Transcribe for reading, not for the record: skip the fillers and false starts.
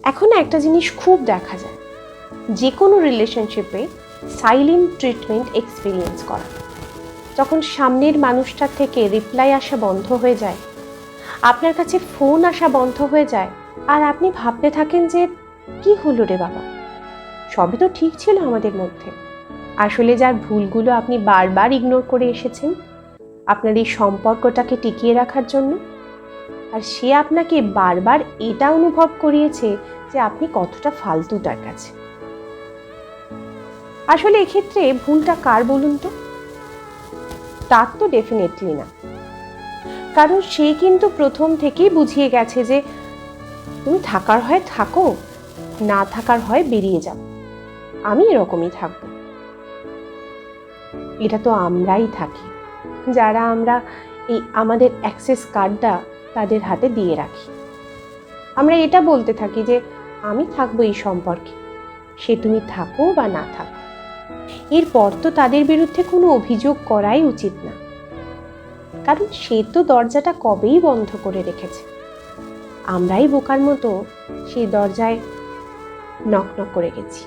এখন একটা জিনিস খুব দেখা যায়, যে কোনো রিলেশনশিপে সাইলেন্ট ট্রিটমেন্ট এক্সপিরিয়েন্স করা। যখন সামনের মানুষটার থেকে রিপ্লাই আসা বন্ধ হয়ে যায়, আপনার কাছে ফোন আসা বন্ধ হয়ে যায়, আর আপনি ভাবতে থাকেন যে কি হলো রে বাবা, সবই তো ঠিক ছিল আমাদের মধ্যে। আসলে যার ভুলগুলো আপনি বারবার ইগনোর করে এসেছেন আপনার এই সম্পর্কটাকে টিকিয়ে রাখার জন্য, আর সে আপনাকে বারবার এটা অনুভব করিয়েছে যে আপনি কতটা ফালতু তার কাছে। আসলে এক্ষেত্রে ভুলটা কার বলুন তো? তার তো ডেফিনেটলি না, কারণ সে কিন্তু প্রথম থেকেই বুঝিয়ে গেছে যে তুমি থাকার হয় থাকো, না থাকার হয় বেরিয়ে যাও, আমি এরকমই থাকবো। এটা তো আমরাই থাকি যারা আমরা এই আমাদের অ্যাক্সেস কার্ডটা তাদের হাতে দিয়ে রাখি। আমরা এটা বলতে থাকি যে আমি থাকবো এই সম্পর্কে, সে তুমি থাকো বা না থাকো। এরপর তো তাদের বিরুদ্ধে কোনো অভিযোগ করাই উচিত না, কারণ সে তো দরজাটা কবেই বন্ধ করে রেখেছে। আমরাই বোকার মতো সেই দরজায় নক নক করে গেছি।